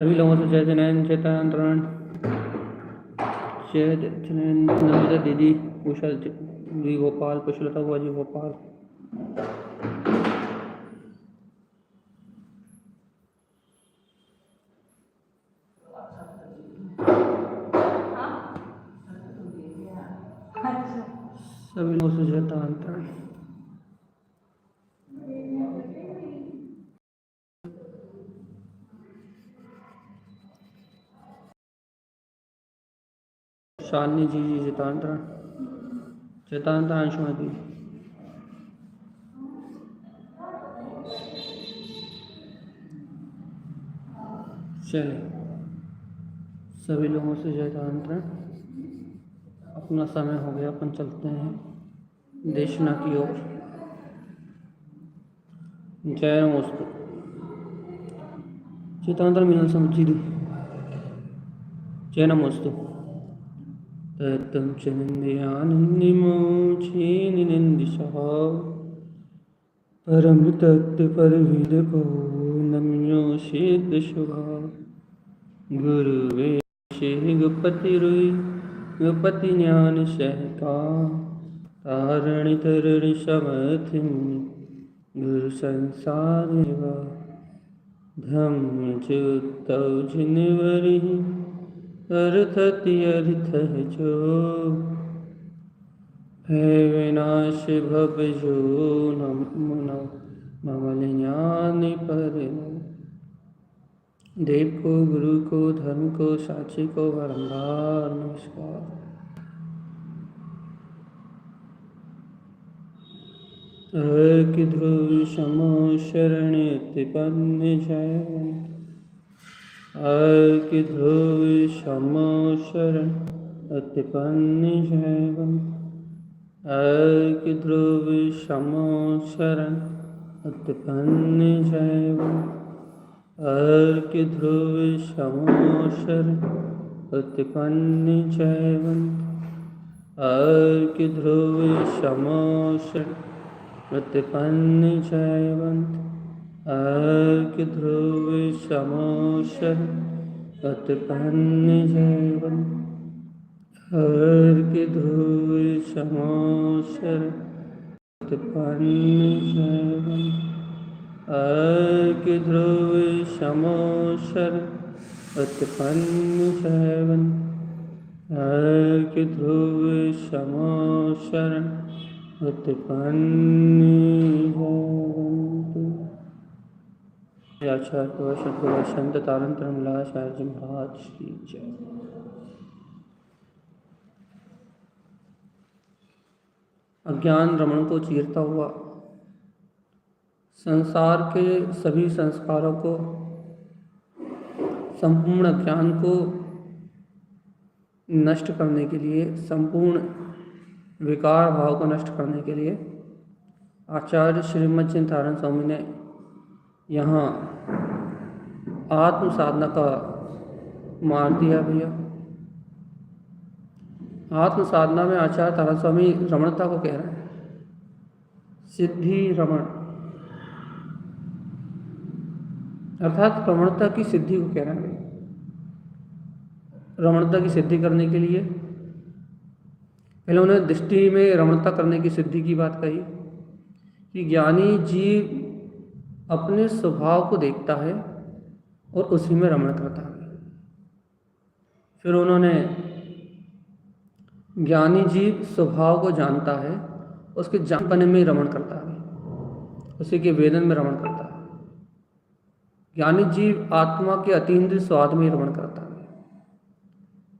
सभी लोगों से जय जैन चेतन जय जैन नमिता दीदी उषा जी गोपाल पुष्पलता हुआ जी गोपाल। सभी लोगों से जय तांत्रण। शालिनी जी जी चेतांतरण चेतांतरण अंशुमा जी। चले सभी लोगों से जय तांत्रण। अपना समय हो गया, अपन चलते हैं देशना की ओर। जय नमोस्तु चेतांतरण मिलन समुचित जय नमोस्तु तत्तं च निन्द्यानन्दिमोक्षेनिन्दिशः परं तत्परविदको नम्यो सिद्धशुभा गुरुवे गुपतिरुई गुपति ज्ञान सहका तारणि तरणि समथिं गुरु संसार धम्म च्युतौ जिनवरिः अर्थति अर्थ जो है विनाश भव जो नमो ममल ज्ञान पर देव को गुरु को धर्म को साक्षी को बारंबार नमस्कार। कि ध्रुव समो शरणितिपन्नि जयवन्त कि ध्रुव समो शरणितिपन्नि जयवन्त कि ध्रुव समो शरणितिपन्नि जयवन्त कि ध्रुव समो शरणितिपन्नि जयवन्त कि ध्रुव समो प्रतिपन्नि जयवन्त कि ध्रुव समो प्रतिपन्नि जयवन्त कि ध्रुव समो प्रतिपन्नि जयवन्त कि ध्रुव समो प्रतिपन्नि जयवन्त कि ध्रुव समो उत्पन्नि जयवन्तु। आचार्य सद्गुरु संत तारंतरण लाचार्य जी महाराज की जय। अज्ञान रमण को चीरता हुआ संसार के सभी संस्कारों को, संपूर्ण ज्ञान को नष्ट करने के लिए, संपूर्ण विकार भाव को नष्ट करने के लिए आचार्य श्रीमद चिंतारण स्वामी ने यहाँ आत्म साधना का मार्ग दिया भैया। आत्म साधना में आचार्य तारण स्वामी रमणता को कह रहे हैं, सिद्धि रमण, अर्थात रमणता की सिद्धि को कह रहे हैं। रमणता की सिद्धि करने के लिए पहले उन्होंने दृष्टि में रमणता करने की सिद्धि की बात कही कि ज्ञानी जीव अपने स्वभाव को देखता है और उसी में रमण करता है। फिर उन्होंने ज्ञानी जीव स्वभाव को जानता है, उसके जानपने में रमण करता है, उसी के वेदन में रमण करता है। ज्ञानी जीव आत्मा के अतीन्द्रिय स्वाद में रमण करता है।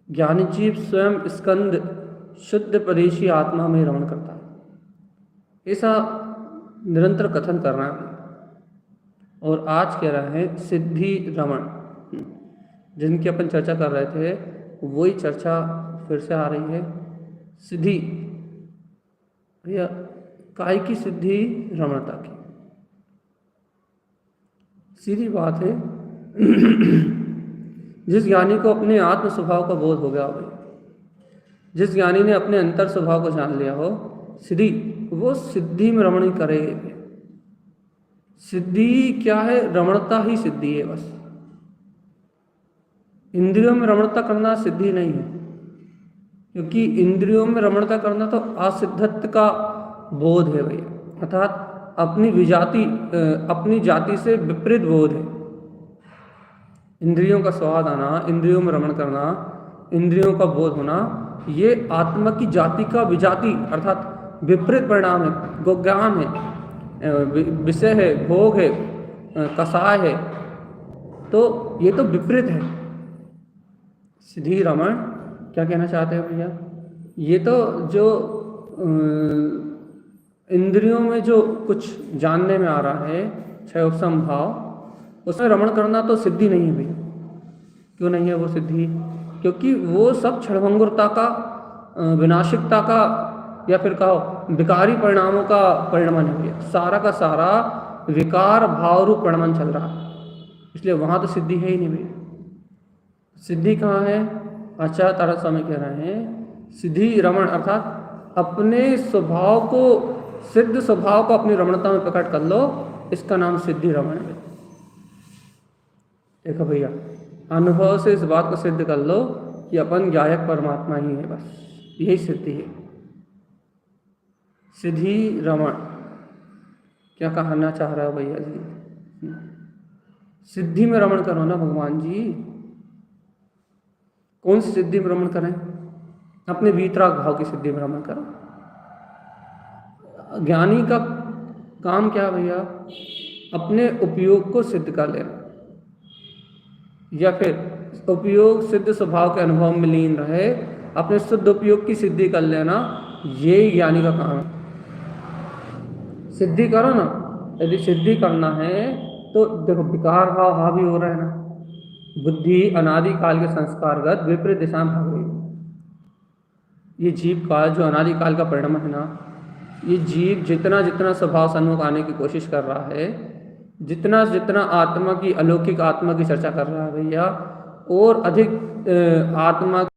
ज्ञानी जीव स्वयं स्कंद शुद्ध परेशी आत्मा में रमण करता है। ऐसा निरंतर कथन कर रहा है और आज कह रहा है सिद्धि रमण, जिनकी अपन चर्चा कर रहे थे वही चर्चा फिर से आ रही है। सिद्धि भैया काय की सिद्धि? रमणता की। सीधी बात है जिस ज्ञानी को अपने आत्म स्वभाव का बोध हो गया हो, जिस ज्ञानी ने अपने अंतर स्वभाव को जान लिया हो, सिद्धि, वो सिद्धि में रमण करेगा। सिद्धि क्या है? रमणता ही सिद्धि है बस। इंद्रियों में रमणता करना सिद्धि नहीं है, क्योंकि इंद्रियों में रमणता करना तो असिद्धत्व का बोध है भैया, अर्थात अपनी जाति से विपरीत बोध है। इंद्रियों का स्वाद आना, इंद्रियों में रमण करना, इंद्रियों का बोध होना, ये आत्मा की जाति का विजाति अर्थात विपरीत परिणाम है, ज्ञान है, विषय है, भोग है, कसाय है, तो ये तो विपरीत है। सिद्धि रमण क्या कहना चाहते हैं भैया? ये तो जो इंद्रियों में जो कुछ जानने में आ रहा है, क्षयोपम भाव, उसमें रमण करना तो सिद्धि नहीं है भैया। क्यों नहीं है वो सिद्धि? क्योंकि वो सब क्षणभंगुरता का, विनाशिकता का, या फिर कहो विकारी परिणामों का परिणमन है भैया। सारा का सारा विकार भाव रूप परिणमन चल रहा है, इसलिए वहाँ तो सिद्धि है ही नहीं भैया। सिद्धि कहाँ है? आचार्य तारा स्वामी कह रहे हैं सिद्धि रमण अर्थात अपने स्वभाव को, सिद्ध स्वभाव को अपनी रमणता में प्रकट कर लो, इसका नाम सिद्धि रमण है। देखो भैया, अनुभव से इस बात को सिद्ध कर लो कि अपन गायक परमात्मा ही है, बस यही सिद्धि है। सिद्धि रमण क्या कहना चाह रहा है भैया जी? सिद्धि में रमण करो ना भगवान जी। कौन सी सिद्धि में रमण करें? अपने वीतराग भाव की सिद्धि में रमण करो। ज्ञानी का काम क्या है भैया? अपने उपयोग को सिद्ध कर लेना, या फिर उपयोग सिद्ध स्वभाव के अनुभव में लीन रहे, अपने शुद्ध उपयोग की सिद्धि कर लेना, ये ज्ञानी का काम है। सिद्धि करो ना। यदि सिद्धि करना है तो देखो विकार भाव हावी हो रहा है ना, बुद्धि अनादि काल के संस्कारगत विपरीत दिशा में भाग रही है। ये जीव का जो अनादि काल का परिणाम है ना, ये जीव जितना जितना स्वभाव सन्मुख आने की कोशिश कर रहा है, जितना जितना आत्मा की, अलौकिक आत्मा की चर्चा कर रहा है भैया, और अधिक आत्मा के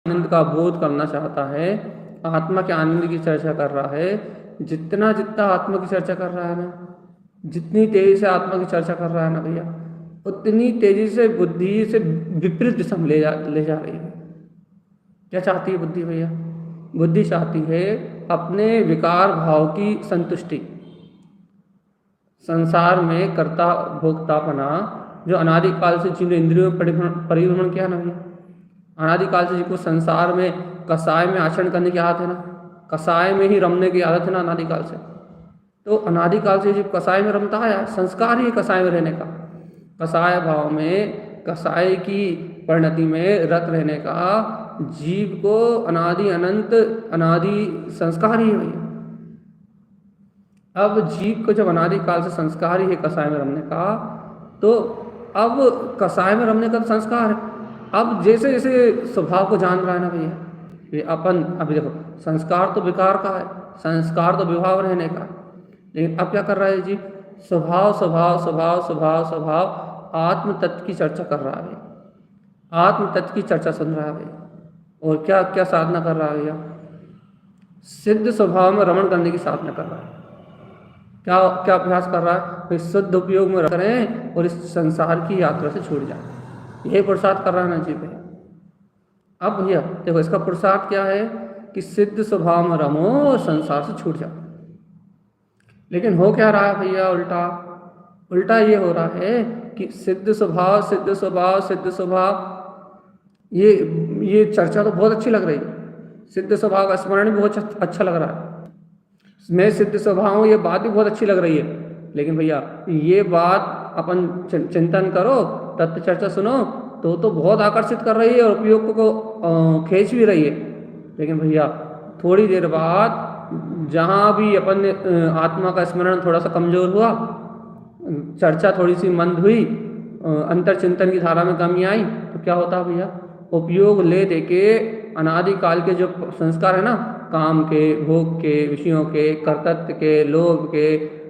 आनंद का बोध करना चाहता है, आत्मा के आनंद की चर्चा कर रहा है, जितना जितना आत्मा की चर्चा कर रहा है ना, जितनी तेजी से आत्मा की चर्चा कर रहा है ना भैया, उतनी तेजी से बुद्धि से विपरीत दिशा में ले जा रही है। क्या चाहती है बुद्धि भैया? बुद्धि चाहती है अपने विकार भाव की संतुष्टि। संसार में कर्ता भोक्तापना जो अनादिकाल से जिन इंद्रियों में परिभ्रमण किया ना भैया, अनादिकाल से जिनको संसार में कसाय में आचरण करने की आदत है ना, कसाय में ही रमने की आदत है ना अनादिकाल से, तो अनादिकाल से जब कसाय में रमता है, संस्कार ही कसाय में रहने का, कसाय भाव में, कसाय की परिणति में रत रहने का जीव को अनादि अनंत अनादि संस्कार ही है भैया। अब जीव को जब अनादि काल से संस्कार ही है कसाय में रमने का, तो अब कसाय में रमने का तो संस्कार है। अब जैसे जैसे स्वभाव को जान रहा है ना भैया, ये अपन अभी देखो संस्कार तो विकार का है, संस्कार तो विभाव रहने का, लेकिन अब क्या कर रहा है जी? स्वभाव स्वभाव स्वभाव स्वभाव स्वभाव आत्म तत्व की चर्चा कर रहा है, आत्म तत्व की चर्चा सुन रहा है भैया। और क्या क्या साधना कर रहा है भैया? सिद्ध स्वभाव में रमण करने की साधना कर रहा है। क्या क्या अभ्यास कर रहा है? फिर शुद्ध उपयोग में करें और इस संसार की यात्रा से छूट जाए, यही पुरुषार्थ कर रहा है ना जी भैया। अब भैया देखो इसका पुरुषार्थ क्या है कि सिद्ध स्वभाव में रमो और संसार से छूट जाओ। लेकिन हो क्या रहा है भैया? उल्टा उल्टा ये हो रहा है कि सिद्ध स्वभाव सिद्ध स्वभाव सिद्ध स्वभाव, ये चर्चा तो बहुत अच्छी लग रही है, सिद्ध स्वभाव का स्मरण भी बहुत अच्छा लग रहा है, मैं सिद्ध स्वभाव हूँ, ये बात भी बहुत अच्छी लग रही है। लेकिन भैया ये बात अपन चिंतन करो, तत्व चर्चा सुनो तो बहुत आकर्षित कर रही है और उपयोग को खींच भी रही है। लेकिन भैया थोड़ी देर बाद जहाँ भी अपन आत्मा का स्मरण थोड़ा सा कमजोर हुआ, चर्चा थोड़ी सी मंद हुई, अंतर चिंतन की धारा में कमी आई, तो क्या होता है भैया? उपयोग ले दे के अनादिकाल के जो संस्कार है ना, काम के, भोग के, विषयों के, कर्तव्य के, लोभ के,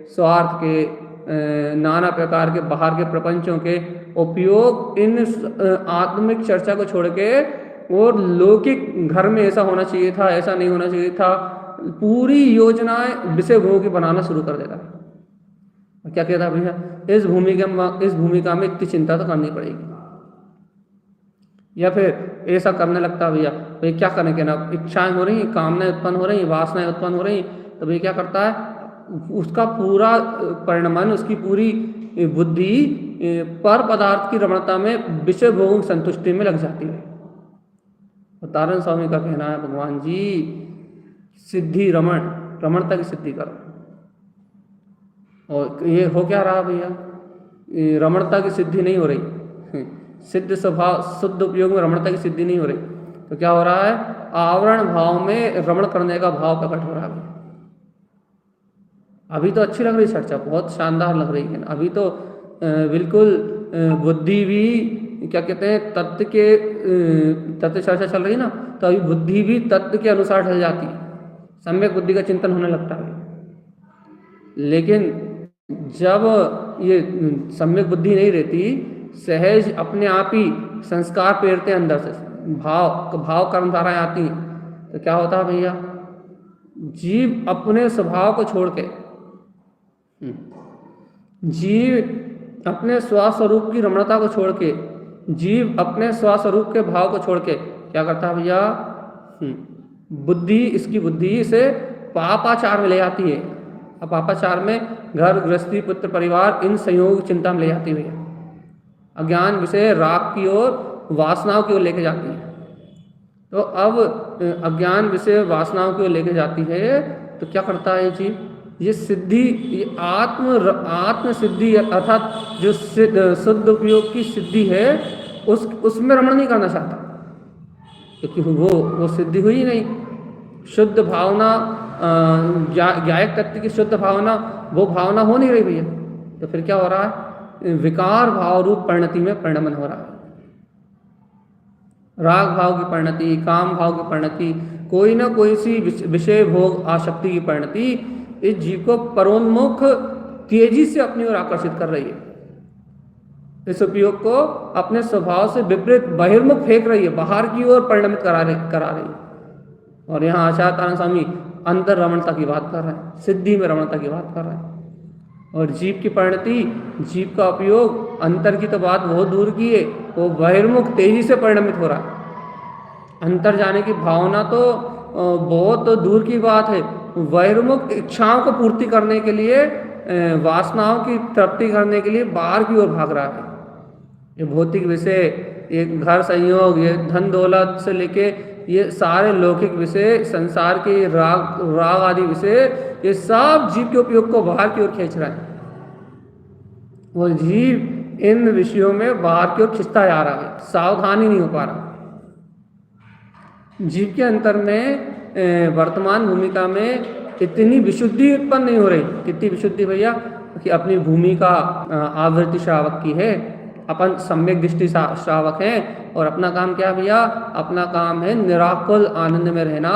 स्वार्थ के, नाना प्रकार के बाहर के प्रपंचों के उपयोग इन आत्मिक चर्चा को छोड़ के और लौकिक घर में ऐसा होना चाहिए था, ऐसा नहीं होना चाहिए था, पूरी योजनाएं विषय भोग की बनाना शुरू कर देता है। क्या कहता है भैया? इस भूमिका में इतनी चिंता तो करनी पड़ेगी, या फिर ऐसा करने लगता है भैया, भाई क्या करने के ना, इच्छाएं हो रही, कामनाएं उत्पन्न हो रही, वासनाएं उत्पन्न हो रही, तो भैया क्या करता है, उसका पूरा परिणमन, उसकी पूरी बुद्धि पर पदार्थ की रमणता में, विषय भोगों की संतुष्टि में लग जाती है। तो तारण स्वामी का कहना है, भगवान जी सिद्धि रमणता की सिद्धि करो। और ये हो क्या रहा भैया, रमणता की सिद्धि नहीं हो रही, सिद्ध स्वभाव शुद्ध उपयोग में रमणता की सिद्धि नहीं हो रही, तो क्या हो रहा है, आवरण भाव में रमण करने का भाव प्रकट हो रहा है। अभी तो अच्छी लग रही चर्चा, बहुत शानदार लग रही है, अभी तो बिल्कुल बुद्धि भी क्या कहते हैं, तत्व चर्चा चल रही ना, तो अभी बुद्धि भी तत्व के अनुसार ढल जाती है, सम्यक बुद्धि का चिंतन होने लगता है। लेकिन जब ये सम्यक बुद्धि नहीं रहती, सहज अपने आप ही संस्कार प्रेरते हैं अंदर से, भाव कर्मधाराएं आती हैं, तो क्या होता है भैया, जीव अपने स्वभाव को छोड़ के, जीव अपने स्वस्वरूप की रमणता को छोड़ के, जीव अपने स्वस्वरूप के भाव को छोड़ के क्या करता है भैया, बुद्धि, इसकी बुद्धि से पापाचार में ले जाती है। अब पापाचार में घर गृहस्थी पुत्र परिवार इन संयोग चिंता में ले जाती है, अज्ञान विषय राग की ओर वासनाओं की ओर लेके जाती है। तो अब अज्ञान विषय वासनाओं की ओर लेके जाती है, तो क्या करता है जी, ये सिद्धि, ये आत्म सिद्धि अर्थात जो शुद्ध उपयोग की सिद्धि है, उसमें रमण नहीं करना चाहता, क्योंकि वो सिद्धि हुई नहीं। शुद्ध भावना, ज्ञायक तत्व की शुद्ध भावना, वो भावना हो नहीं रही भैया, तो फिर क्या हो रहा है, विकार भाव रूप परिणति में परिणमन हो रहा है। राग भाव की परिणति, काम भाव की परिणति, कोई ना कोई सी विषय भोग आसक्ति की परिणति इस जीव को परोन्मुख तेजी से अपनी ओर आकर्षित कर रही है, इस उपयोग को अपने स्वभाव से विपरीत बहिर्मुख फेंक रही है, बाहर की ओर परिणमित करा रही है। और यहाँ आचार्य तारण स्वामी अंतर रमणता की बात कर रहे हैं, सिद्धि में रमणता की बात कर रहे हैं। और जीव की परिणति, जीव का उपयोग, अंतर की तो बात बहुत दूर की है, वो बहिर्मुख तेजी से परिणमित हो रहा है। अंतर जाने की भावना तो बहुत दूर की बात है, बहिर्मुख इच्छाओं को पूर्ति करने के लिए, वासनाओं की तृप्ति करने के लिए बाहर की ओर भाग रहा है। ये भौतिक विषय, ये घर संयोग, ये धन दौलत से लेके ये सारे लौकिक विषय, संसार के राग आदि विषय, ये सब जीव के उपयोग को बाहर की ओर खींच रहा है, और जीव इन विषयों में बाहर की ओर खिंचता जा रहा है, सावधानी नहीं हो पा रहा। जीव के अंतर में वर्तमान भूमिका में इतनी विशुद्धि उत्पन्न नहीं हो रही। कितनी विशुद्धि भैया, कि अपनी भूमिका आवृत्ति श्रावक की है, अपन सम्यक दृष्टि श्रावक हैं, और अपना काम क्या है भैया, अपना काम है निराकुल आनंद में रहना,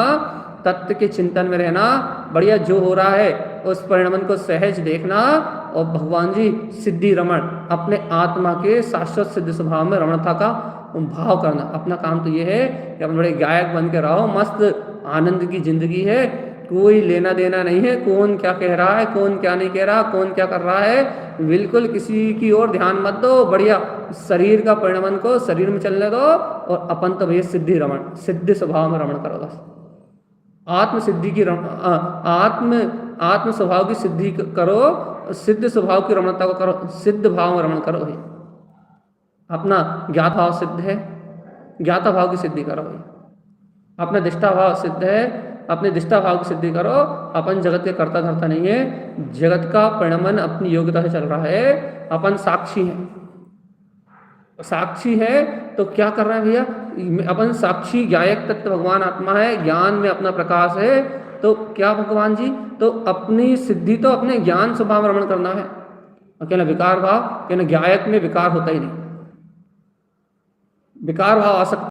तत्व के चिंतन में रहना, बढ़िया जो हो रहा है उस परिणमन को सहज देखना, और भगवान जी सिद्धि रमण, अपने आत्मा के शाश्वत सिद्ध स्वभाव में रमणता का भाव करना। अपना काम तो ये है कि अपन बड़े गायक बन के रहो, मस्त आनंद की जिंदगी है, कोई लेना देना नहीं है, कौन क्या कह रहा है, कौन क्या नहीं कह रहा, कौन क्या कर रहा है, बिल्कुल किसी की ओर ध्यान मत दो, बढ़िया शरीर का परिणमन को शरीर में चलने दो, और अपन तो भैया सिद्धि रमण, सिद्ध स्वभाव में रमण करो बस। आत्म सिद्धि की आत्म स्वभाव की सिद्धि करो, सिद्ध स्वभाव की रमणता को करो, सिद्ध भाव में रमण करो भाई। अपना ज्ञात भाव सिद्ध है, ज्ञाता भाव की सिद्धि करो भाई। अपना दिष्टा भाव सिद्ध है, अपने दिष्टा भाव की सिद्धि करो। अपन जगत के कर्ता धर्ता नहीं है, जगत का परिणमन अपनी योग्यता से चल रहा है, अपन साक्षी हैं। साक्षी है तो क्या कर रहे हैं भैया, अपन साक्षी ज्ञायक तत्व भगवान आत्मा है, ज्ञान में अपना प्रकाश है, तो क्या भगवान जी, तो अपनी सिद्धि तो अपने ज्ञान स्वभाव में रमण करना है। अकेला विकार भाव, कहना ज्ञायक में विकार होता ही नहीं, विकार भाव आसक्ति,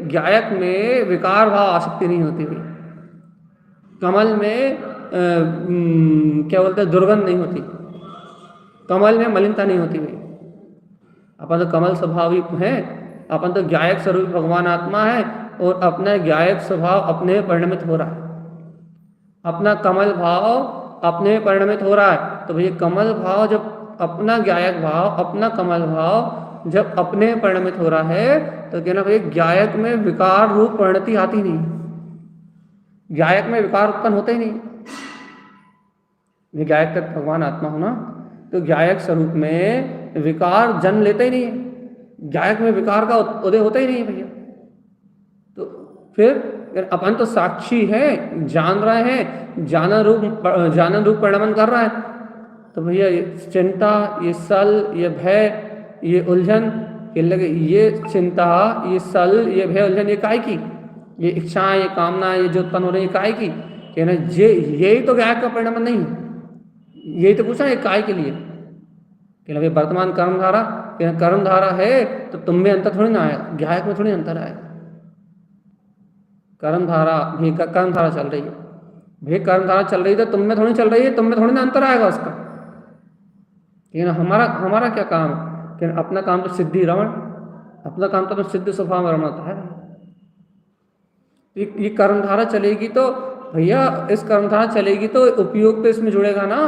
ज्ञायक में विकार भाव आसक्ति नहीं होती हुई, कमल में क्या बोलते हैं, दुर्गंध नहीं होती, कमल में मलिनता नहीं होती हुई। अपन तो कमल स्वभाव है, अपन तो ज्ञायक स्वरूप भगवान आत्मा है, और अपना ज्ञायक स्वभाव अपने परिणमित हो रहा है, अपना कमल भाव अपने परिणमित हो रहा है। तो भैया कमल भाव, जब अपना ज्ञायक भाव, अपना कमल भाव जब अपने परिणमित हो रहा है तो कहना भाई ज्ञायक में विकार रूप परिणति आती नहीं, ज्ञायक में विकार उत्पन्न होते ही नहीं। ये ज्ञायक तक भगवान आत्मा हो ना, तो ज्ञायक स्वरूप में विकार जन्म लेते ही नहीं है, ज्ञायक में विकार का उदय होता ही नहीं है भैया। तो फिर अपन तो साक्षी है, जान रहे हैं, जानन रूप परिणमन कर रहा है, तो भैया ये चिंता, ये सल, ये भय, ये उलझन, ये लगे, ये चिंता, ये सल, ये भय, उलझन, ये काय की, ये इच्छाएं, ये कामना, ये जो उत्पन्न हो रही है काय की, कहना यही तो ज्ञायक का परिणमन नहीं है। यही तो पूछा, ये काय के लिए, कहना भाई वर्तमान कर्मधारा, कहना कर्मधारा है तो तुम में अंतर थोड़ी ना आएगा, ज्ञायक में थोड़ी अंतर आएगा। कर्मधारा भी कर्मधारा चल रही है, भाई कर्मधारा चल रही है तो तुम में थोड़ी चल रही है, तुम में थोड़ी ना अंतर आएगा उसका। हमारा क्या काम है, कि अपना काम तो सिद्धि रमण, अपना काम तो सिद्ध स्वभाव में रमण होता है। ये कर्मधारा चलेगी तो भैया, इस कर्मधारा चलेगी तो उपयोग तो इसमें जुड़ेगा ना,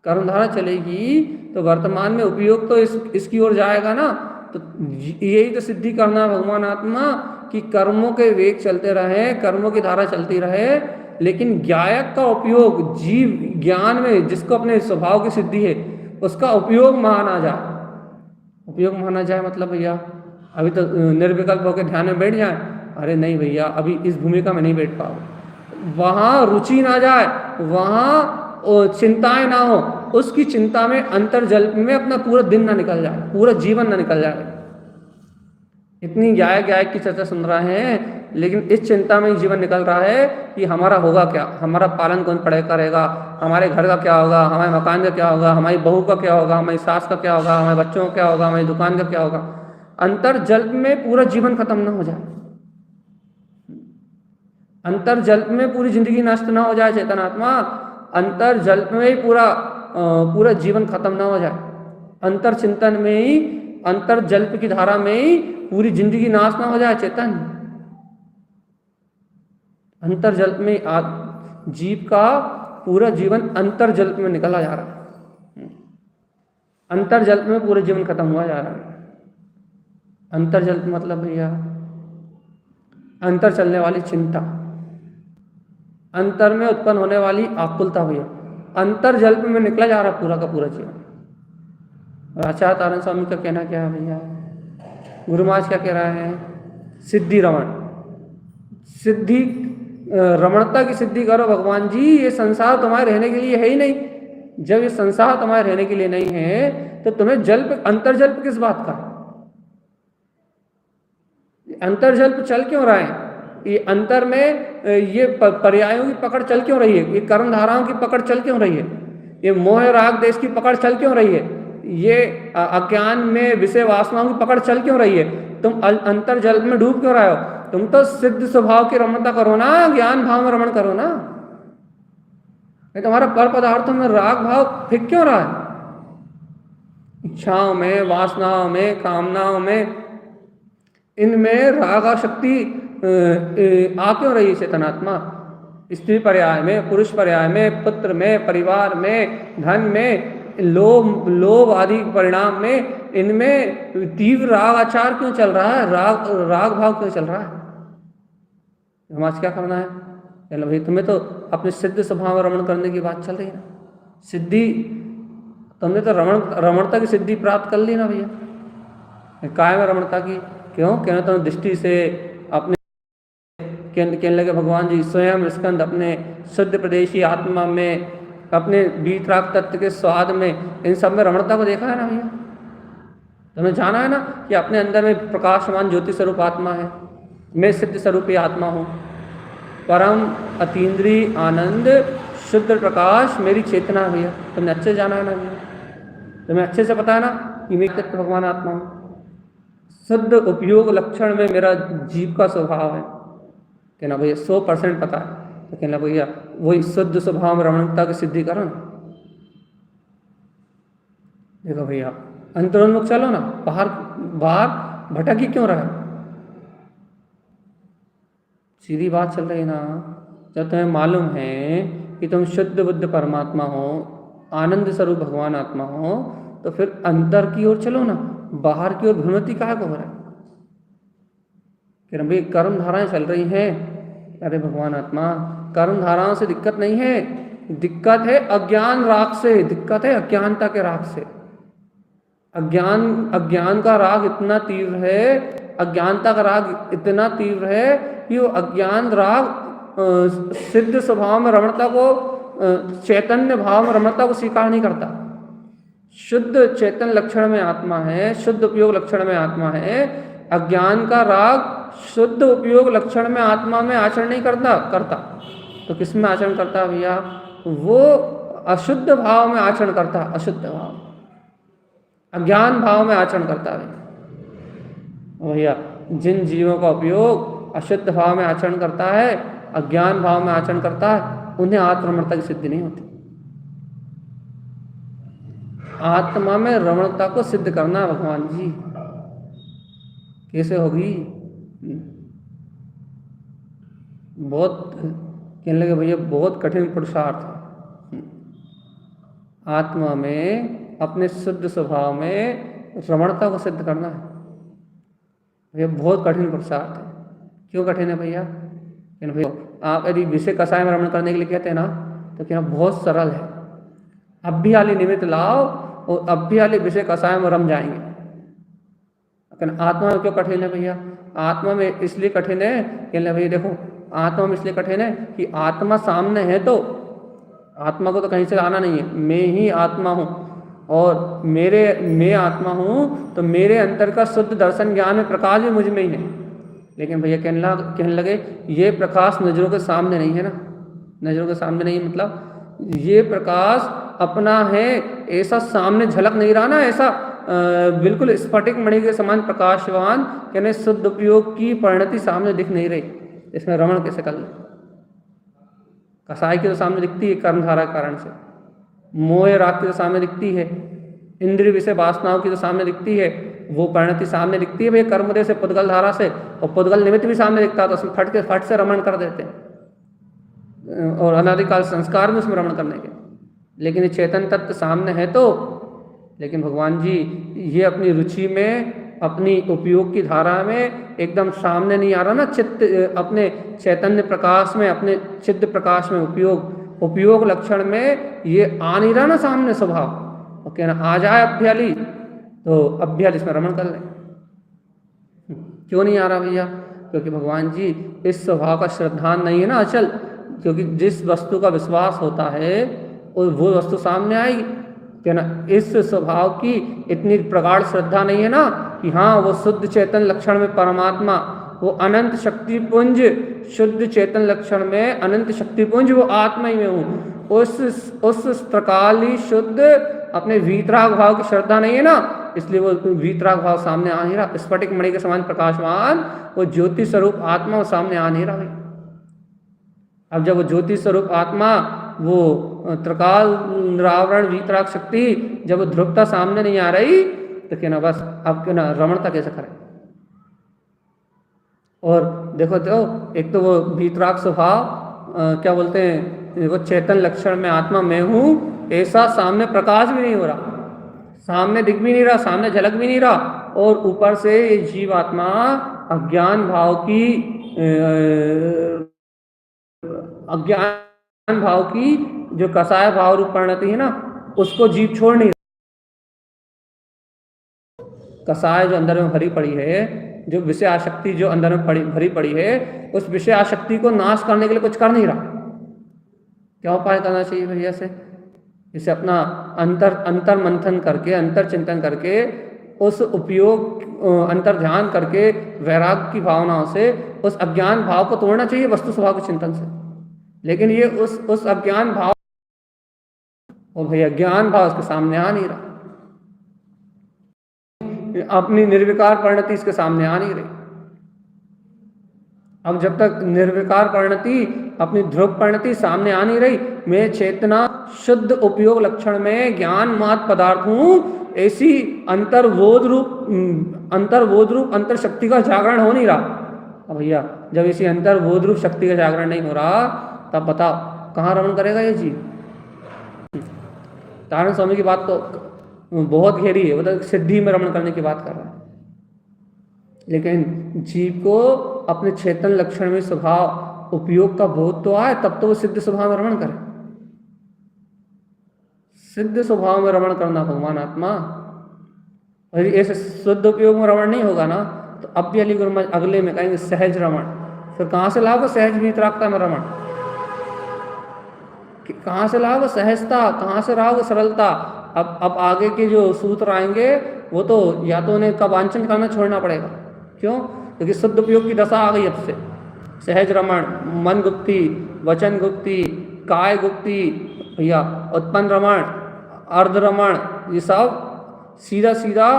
कर्मधारा चलेगी तो वर्तमान में उपयोग तो इसकी ओर जाएगा ना। तो यही तो सिद्धि करना है भगवान आत्मा, कि कर्मों के वेग चलते रहे, कर्मों की धारा चलती रहे, लेकिन ज्ञायक का उपयोग जीव ज्ञान में, जिसको अपने स्वभाव की सिद्धि है, उसका उपयोग माना जाए। उपयोग माना जाए मतलब भैया अभी तो निर्विकल्प होकर ध्यान में बैठ जाए, अरे नहीं भैया अभी इस भूमिका में नहीं बैठ पाओ, वहाँ रुचि ना जाए, वहाँ चिंताएं ना हो, उसकी चिंता में अंतर्जल्प में अपना पूरा दिन ना निकल जाए, पूरा जीवन ना निकल जाए। इतनी ज्ञायक की चर्चा सुन रहे हैं, लेकिन इस चिंता में जीवन निकल रहा है कि हमारा होगा क्या, हमारा पालन कौन करेगा, हमारे घर का क्या होगा, हमारे मकान का क्या होगा, हमारी बहू का क्या होगा, हमारी सास का क्या होगा, हमारे बच्चों का क्या होगा, हमारी दुकान का क्या होगा। अंतर्जल्प में पूरा जीवन खत्म ना हो जाए, अंतर्जल्प में पूरी जिंदगी नष्ट ना हो जाए चेतनात्मा, अंतर्जल्प में ही पूरा जीवन खत्म ना हो जाए, अंतर चिंतन में ही, अंतर्जल्प की धारा में ही पूरी जिंदगी नाश ना हो जाए चेतन। अंतर्जल्प में जीव का पूरा जीवन अंतर्जल्प में निकला जा रहा है, अंतर्जल्प में पूरा जीवन खत्म हुआ जा रहा है। अंतर्जल्प मतलब भैया अंतर चलने वाली चिंता, अंतर में उत्पन्न होने वाली आकुलता भैया, अंतर्जल्प में निकला जा रहा पूरा का पूरा जीवन। आचार्य तारण स्वामी का कहना क्या है भैया, गुरु महाराज क्या कह रहा है, सिद्धि रमण, सिद्धि रमणता की सिद्धि करो भगवान जी, ये संसार तुम्हारे रहने के लिए है ही नहीं। जब ये संसार तुम्हारे रहने के लिए नहीं है तो तुम्हें जल्प अंतर्जल्प किस बात का, अंतर्जल्प चल क्यों रहा है, ये अंतर में ये पर्यायों की पकड़ चल क्यों रही है, ये कर्मधाराओं की पकड़ चल क्यों रही है, ये मोह राग देश की पकड़ चल क्यों रही है, ये अज्ञान में विषय वासनाओं की पकड़ चल क्यों रही है, तुम अंतर्जल्प में डूब क्यों रहे हो। तुम तो सिद्ध स्वभाव की रमणता करो ना, ज्ञान भाव में रमण करो ना, तुम्हारा पर पदार्थों में राग भाव फिक क्यों रहा है, इच्छाओं में, वासनाओं में, कामनाओं में, इनमें राग शक्ति आ क्यों रही है चेतनात्मा। स्त्री पर्याय में, पुरुष पर्याय में, पुत्र में, परिवार में, धन में, लोभ आदि परिणाम में, इनमें तीव्र राग आचार क्यों चल रहा है, राग भाव क्यों चल रहा है। हमारे क्या करना है, चलो भाई तुम्हें तो अपने सिद्ध स्वभाव में रमण करने की बात चल रही है ना, सिद्धि तुमने तो रमणता की सिद्धि प्राप्त कर ली ना भैया, काय में रमणता की, क्यों कहना तुम दृष्टि से अपने कहने लगे भगवान जी स्वयं स्कंद अपने शुद्ध प्रदेशी आत्मा में, अपने वीतराग तत्व के स्वाद में, इन सब में रमणता को देखा है ना भैया, तुम्हें जाना है ना कि अपने अंदर में प्रकाशमान ज्योति स्वरूप आत्मा है, मैं सिद्ध स्वरूपी आत्मा हूँ, परम अतीन्द्रिय आनंद शुद्ध प्रकाश मेरी चेतना है भैया, तुमने अच्छे जाना है ना भैया, तुम्हें अच्छे से पता है ना कि मैं तत्व भगवान आत्मा हूँ, शुद्ध उपयोग लक्षण में मेरा जीव का स्वभाव है, कहना भैया 100% पता है, तो कहना भैया वही शुद्ध स्वभाव में रमणता की सिद्धि करो ना। देखो भैया अंतरोन्मुख चलो ना, बाहर भटक ही क्यों रहा, सीधी बात चल रही ना। जब तुम्हें मालूम है कि तुम शुद्ध बुद्ध परमात्मा हो, आनंद स्वरूप भगवान आत्मा हो, तो फिर अंदर की ओर चलो ना, बाहर की ओर भ्रमति काहे को हो रहा है? कि भाई कर्म धाराएं चल रही हैं। अरे भगवान आत्मा, कर्म धाराओं से दिक्कत नहीं है, दिक्कत है अज्ञान राग से, दिक्कत है अज्ञानता के राग से। अज्ञान का राग इतना तीव्र है, अज्ञानता का राग इतना तीव्र है कि वो अज्ञान राग सिद्ध स्वभाव में रमणता को, चैतन्य भाव में रमणता को स्वीकार नहीं करता। शुद्ध चेतन लक्षण में आत्मा है, शुद्ध उपयोग लक्षण में आत्मा है। अज्ञान का राग शुद्ध उपयोग लक्षण में आत्मा में आचरण नहीं करता। तो किस में आचरण करता है भैया? वो अशुद्ध भाव में आचरण करता है, अशुद्ध भाव, अज्ञान भाव में आचरण करता है भैया। जिन जीवों का उपयोग अशुद्ध भाव में आचरण करता है, अज्ञान भाव में आचरण करता है, उन्हें आत्मरमणता की सिद्धि नहीं होती। आत्मा में रमणता को सिद्ध करना है भगवान जी, कैसे होगी? बहुत कहने लगे भैया बहुत कठिन पुरुषार्थ है। आत्मा में अपने शुद्ध स्वभाव में रमणता को सिद्ध करना है, ये बहुत कठिन पुरुषार्थ है। क्यों कठिन है भैया? भैया आप यदि विषय कसाय में रमण करने के लिए कहते हैं ना, तो क्या बहुत सरल है। अब भी हाली निमित्त लाओ और अब भी हाली विषय कसाय में रम जाएंगे। लेकिन आत्मा में क्यों कठिन है भैया? आत्मा में इसलिए कठिन है कि भैया देखो, आत्मा में इसलिए कठिन है कि आत्मा सामने है, तो आत्मा को तो कहीं से आना नहीं है। मैं ही आत्मा हूँ और मैं आत्मा हूँ, तो मेरे अंतर का शुद्ध दर्शन ज्ञान में प्रकाश भी मुझ में ही है। लेकिन भैया कहने लगे ये प्रकाश नजरों के सामने नहीं है ना। नजरों के सामने नहीं मतलब ये प्रकाश अपना है, ऐसा सामने झलक नहीं रहा ना, ऐसा बिल्कुल स्फटिक मणि के समान प्रकाशवान कहने शुद्ध उपयोग की परिणति सामने दिख नहीं रही। इसमें रमण कैसे कर ले? कसाई की तो सामने दिखती है कर्मधारा कारण से, मोह राग की तो सामने दिखती है, इंद्रिय विषय वासनाओं की तो सामने दिखती है, वो परिणति सामने दिखती है भैया कर्मोदय से पुद्गल धारा से, और पुद्गल निमित्त भी सामने दिखता है, तो उसमें फट से रमण कर देते हैं और अनादिकाल संस्कार में उसमें रमण करने के। लेकिन ये चेतन तत्व सामने है तो, लेकिन भगवान जी ये अपनी रुचि में, अपनी उपयोग की धारा में एकदम सामने नहीं आ रहा ना। चित्त अपने चैतन्य प्रकाश में, अपने चित्त प्रकाश में उपयोग लक्षण में ये आ नहीं रहा ना सामने स्वभाव। और कहना आ जाए अभ्याली, तो अभ्याली इसमें रमण कर ले। क्यों नहीं आ रहा भैया? क्योंकि भगवान जी इस स्वभाव का श्रद्धान नहीं है ना अचल। क्योंकि जिस वस्तु का विश्वास होता है वो वस्तु सामने आएगी। कहना इस स्वभाव की इतनी प्रगाढ़ श्रद्धा नहीं है ना कि हाँ वो शुद्ध चेतन लक्षण में परमात्मा, वो अनंत शक्तिपुंज शुद्ध चेतन लक्षण में अनंत शक्तिपुंज वो आत्मा ही में हूँ। उस प्रकाली शुद्ध अपने वीतराग भाव की श्रद्धा नहीं है ना, इसलिए वो वीतराग भाव सामने आ नहीं रहा। स्फटिक मणि के समान प्रकाशवान वो ज्योति स्वरूप आत्मा वो सामने आ नहीं रहा भाई। अब जब वो ज्योति स्वरूप आत्मा, वो त्रिकाल रावण वीतराग शक्ति जब ध्रुवता सामने नहीं आ रही, तो कहना बस अब क्यों ना रमणता कैसे करें। और देखो तो एक तो वो वीतराग स्वभाव क्या बोलते हैं, वो चेतन लक्षण में आत्मा मैं हूँ, ऐसा सामने प्रकाश भी नहीं हो रहा, सामने दिख भी नहीं रहा, सामने झलक भी नहीं रहा। और ऊपर से ये जीवात्मा अज्ञान भाव की जो कसाय भाव रूप परिणति है ना, उसको जीव छोड़ नहीं। कसाय जो अंदर में भरी पड़ी है, जो विषय आसक्ति जो अंदर में भरी पड़ी है, उस विषय आसक्ति को नाश करने के लिए कुछ कर नहीं रहा। क्या उपाय करना चाहिए भैया से? इसे अपना अंतर मंथन करके, अंतर चिंतन करके, उस उपयोग अंतर ध्यान करके, वैराग्य की भावनाओं से उस अज्ञान भाव को तोड़ना चाहिए वस्तु स्वभाव के चिंतन से। लेकिन ये उस अज्ञान भाव, और भैया ज्ञान भाव उसके सामने आ नहीं रहा, अपनी निर्विकार परिणति इसके सामने आ नहीं रही। अब जब तक निर्विकार परिणति, अपनी ध्रुव परिणति सामने आ नहीं रही, मैं चेतना शुद्ध उपयोग लक्षण में ज्ञान मात्र पदार्थ हूं, ऐसी अंतर्बोध रूप अंतर शक्ति का जागरण हो नहीं रहा। अब भैया जब इसी अंतर्बोध रूप शक्ति का जागरण नहीं हो रहा, तब बताओ कहाँ रमण करेगा ये जीव? तारण स्वामी की बात को बहुत गहरी है, मतलब सिद्धि में रमण करने की बात कर रहा है। लेकिन जीव को अपने चेतन लक्षण में स्वभाव उपयोग का बोध तो आए, तब तो वो सिद्ध स्वभाव में रमण करे। सिद्ध स्वभाव में रमण करना भगवान आत्मा, यदि ऐसे शुद्ध उपयोग में रमण नहीं होगा ना, तो अब भी अली गुरु महाराज अगले में कहेंगे सहज रमण। फिर कहाँ से लाओगे सहज वीतरागता में रमण? कहाँ से लाओगे सहजता, कहाँ से लाओगे सरलता? अब आगे के जो सूत्र आएंगे वो तो या तो उन्हें का वांछन करना छोड़ना पड़ेगा। क्यों? क्योंकि शुद्ध उपयोग की दशा आ गई अब से। सहज रमण, मन गुप्ती, वचन गुप्ती, काय गुप्ती, भैया उत्पन्न रमण, अर्ध रमण, ये सब सीधा सीधा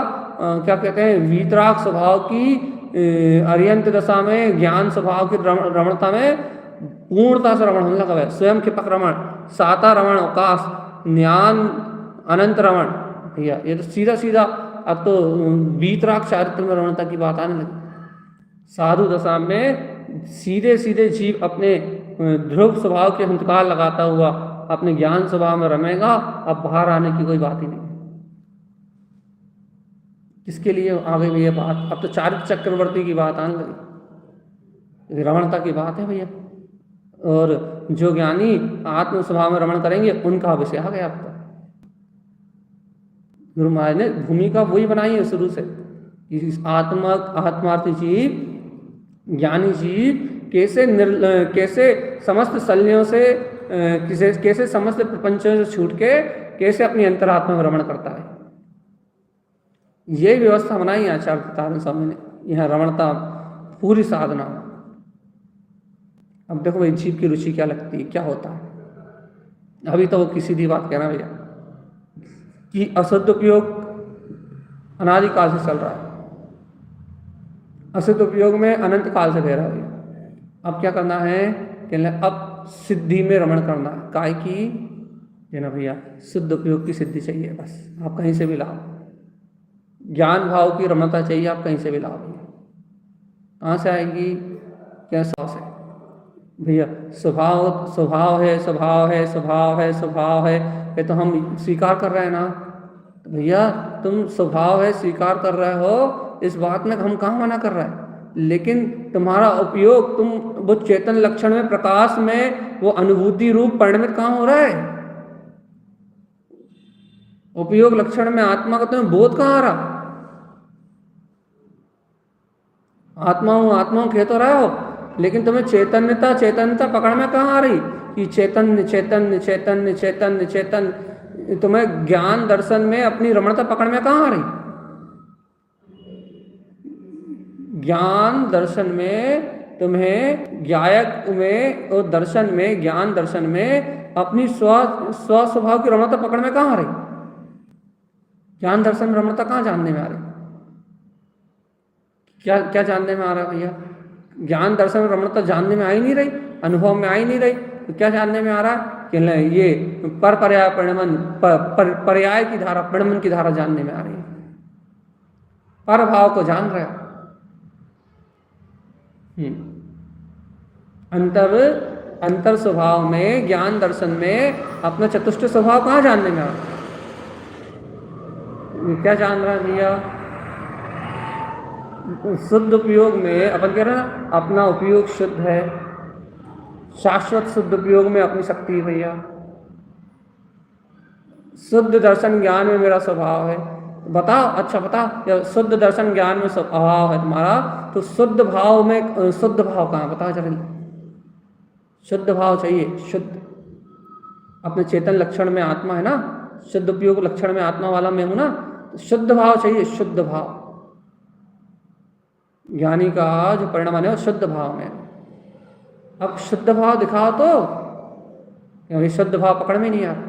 क्या कहते हैं, वीतराग स्वभाव की अर्यंत दशा में, ज्ञान स्वभाव की रमणता में पूर्णता से रमण होने लगा है। स्वयं क्षिपक रमण, साता रमण, अवकाश, ज्ञान अनंत रमण, भैया ये तो सीधा सीधा अब तो वीतराग चारित्र में रमणता की बात आने लगी। साधु दशा में सीधे सीधे जीव अपने ध्रुव स्वभाव के हंतकार लगाता हुआ अपने ज्ञान स्वभाव में रमेगा। अब बाहर आने की कोई बात ही नहीं। इसके लिए आगे भी ये बात, अब तो चारित्र चक्रवर्ती की बात आने लगी, रमणता की बात है भैया। और जो ज्ञानी आत्म स्वभाव में रमण करेंगे उनका विषय आ गया। अब तो गुरु महाराज ने भूमिका वही बनाई है शुरू से, आत्मार्थी जीव, ज्ञानी जीव कैसे समस्त शल्यों से, कैसे समस्त प्रपंचों से छूट के कैसे अपनी अंतरात्मा में रमण करता है। ये व्यवस्था बनाई आचार्य तारण स्वामी ने, यहाँ रमणता पूरी साधना। अब देखो भाई जीव की रुचि क्या लगती है, क्या होता है। अभी तो वो किसी भी बात कहना भैया कि अशुद्ध उपयोग अनादिकाल से चल रहा है, अशुद्ध उपयोग में अनंत काल से रहा है। अब क्या करना है, कहना अब सिद्धि में रमण करना है। काय की है ना भैया, शुद्ध उपयोग की सिद्धि चाहिए, बस आप कहीं से भी लाओ। ज्ञान भाव की रमणता चाहिए, आप कहीं से भी लाओ भैया। कहाँ से आएगी? क्या सौ से भैया। स्वभाव स्वभाव है, स्वभाव है, स्वभाव है, स्वभाव है, ये तो हम स्वीकार कर रहे हैं ना। तो भैया तुम स्वभाव है स्वीकार कर रहे हो, इस बात में हम कहाँ मना कर रहे हैं, लेकिन तुम्हारा उपयोग, तुम वो चेतन लक्षण में, प्रकाश में, वो अनुभूति रूप परिणमित कहाँ हो रहा है? उपयोग लक्षण में आत्मा का तुम्हें बोध कहाँ आ रहा? आत्मा हूँ कह तो रहे हो, लेकिन तुम्हें चैतन्यता पकड़ में कहाँ आ रही कि चैतन्य चैतन्य चैतन्य चैतन्य चैतन्य? तुम्हें ज्ञान दर्शन में अपनी रमणता पकड़ में कहाँ आ रही? ज्ञान दर्शन में तुम्हें, ज्ञायक में और दर्शन में, ज्ञान दर्शन में अपनी स्व स्वभाव की रमणता पकड़ में कहाँ आ रही? ज्ञान दर्शन में रमणता कहाँ जानने में आ रही? क्या जानने में आ रहा है भैया? ज्ञान दर्शन में रमणता जानने में आ ही नहीं रही, अनुभव में आ ही नहीं रही। तो क्या जानने में आ रहा है कि ये पर्याय परिणमन, पर्याय की धारा, परिणमन की धारा जानने में आ रही है। पर भाव को जान रहे हो। अंतर स्वभाव में, ज्ञान दर्शन में अपना चतुष्ट स्वभाव कहाँ जानने में आ रहा है? क्या जान रहा है भैया? शुद्ध उपयोग में अपन कह रहे हैं ना, अपना उपयोग शुद्ध है, शाश्वत शुद्ध उपयोग में अपनी शक्ति है भैया। शुद्ध दर्शन ज्ञान में मेरा स्वभाव है। बताओ, अच्छा बता, शुद्ध दर्शन ज्ञान में स्वभाव है तुम्हारा, तो शुद्ध भाव में, शुद्ध भाव कहाँ? बताओ जरा। शुद्ध भाव चाहिए, शुद्ध अपने चेतन लक्षण में आत्मा है ना, शुद्ध उपयोग लक्षण में आत्मा वाला मैं हूं ना, तो शुद्ध भाव चाहिए, शुद्ध भाव। ज्ञानी का जो परिणाम है वो शुद्ध भाव में। अब शुद्ध भाव दिखाओ तो, अभी शुद्ध भाव पकड़ में नहीं आ रहा।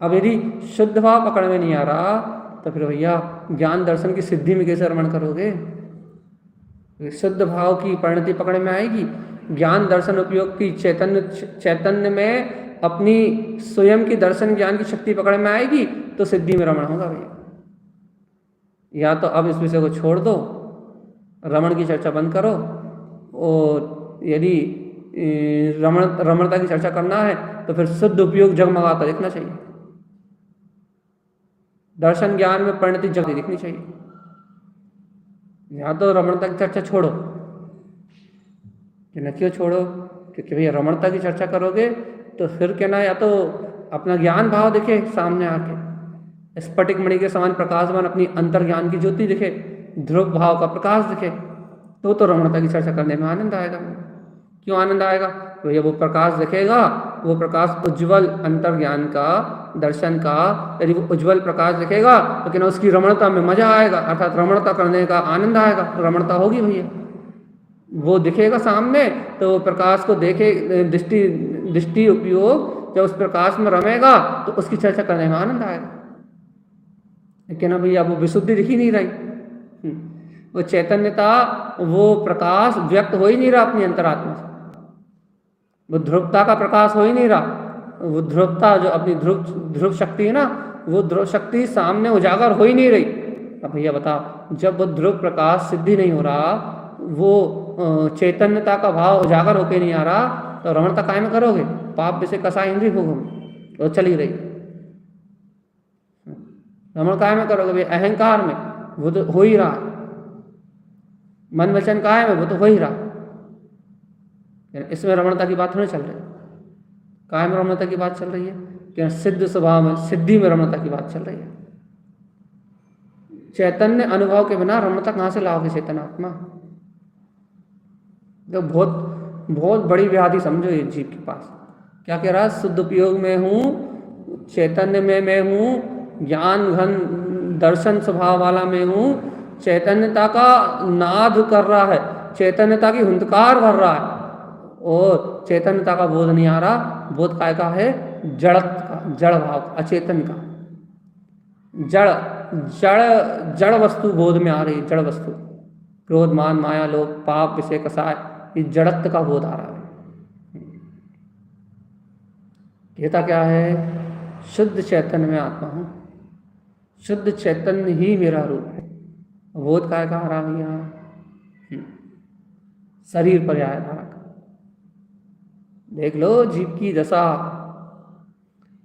अब यदि शुद्ध भाव पकड़ में नहीं आ रहा तो फिर भैया ज्ञान दर्शन की सिद्धि में कैसे रमण करोगे? शुद्ध भाव की परिणति पकड़ में आएगी, ज्ञान दर्शन उपयोग की चैतन्य में अपनी स्वयं की दर्शन ज्ञान की शक्ति पकड़ में आएगी, तो सिद्धि में रमण होगा भैया। या तो अब इस विषय को छोड़ दो, रमण की चर्चा बंद करो, और यदि रमणता की चर्चा करना है तो फिर शुद्ध उपयोग जगमगाता देखना चाहिए। दर्शन ज्ञान में परिणति जल्दी दिखनी चाहिए। या तो रमणता की चर्चा छोड़ो, कि न क्यों छोड़ो, क्योंकि भैया रमणता की चर्चा करोगे तो फिर क्या ना, या तो अपना ज्ञान भाव दिखे सामने आके, स्फटिक मणि के समान प्रकाशवान अपनी अंतर ज्ञान की ज्योति दिखे, ध्रुव भाव का प्रकाश दिखे, तो रमणता की चर्चा करने में आनंद आएगा। क्यों आनंद आएगा? तो ये वो प्रकाश दिखेगा, वो प्रकाश उज्जवल अंतर ज्ञान का, दर्शन का, यदि वो उज्जवल प्रकाश दिखेगा तो क्या ना उसकी रमणता में मजा आएगा, अर्थात रमणता करने का आनंद आएगा। रमणता होगी भैया, वो दिखेगा सामने, तो प्रकाश को देखे, दृष्टि उपयोग जब उस प्रकाश में रमेगा तो उसकी चर्चा करने में आनंद आएगा। लेकिन ना भैया वो विशुद्धि दिख ही नहीं रही, वो चैतन्यता, वो प्रकाश व्यक्त हो ही नहीं रहा अपनी अंतरात्मा से, वो ध्रुवता का प्रकाश हो ही नहीं रहा। वो ध्रुवता जो अपनी ध्रुव शक्ति है ना, वो ध्रुव शक्ति सामने उजागर हो ही नहीं रही। अब भैया बताओ, जब वो ध्रुव प्रकाश सिद्धि नहीं हो रहा, वो चैतन्यता का भाव उजागर होके नहीं आ रहा, तो रमणता काय में करोगे? पाप विषय कसाय इंद्रिय भोग वो चली रही, रमण काय में करोगे? भाई अहंकार में, वो तो हो ही रहा, मन वचन काय में, वो तो हो ही रहा। इसमें रमणता की बात नहीं चल रही, काय में रमणता की बात चल रही है? कि सिद्ध स्वभाव में, सिद्धि में रमणता की बात चल रही है। चैतन्य अनुभव के बिना रमणता कहाँ से लाओगे चैतन्य आत्मा? तो बहुत बड़ी व्याधि समझो ये जीव के पास। क्या कह रहा है? शुद्ध उपयोग में हूँ, चैतन्य में मैं हूँ, ज्ञान घन दर्शन स्वभाव वाला में हूँ, चैतन्यता का नाद कर रहा है, चैतन्यता की हुंकार भर रहा है, और चैतन्यता का बोध नहीं आ रहा। बोध काय का है? जड़ का, जड़ भाव, अचेतन का, जड़ वस्तु बोध में आ रही, जड़ वस्तु, क्रोध मान माया लोभ पाप विषय कसाय, ये जड़त्व का बोध आ रहा है। कहता क्या है? शुद्ध चैतन्य में आत्मा हूँ, शुद्ध चैतन्य ही मेरा रूप है। बोध काय का आ रहा भैया? शरीर पर्याय धारक। देख लो जीव की दशा,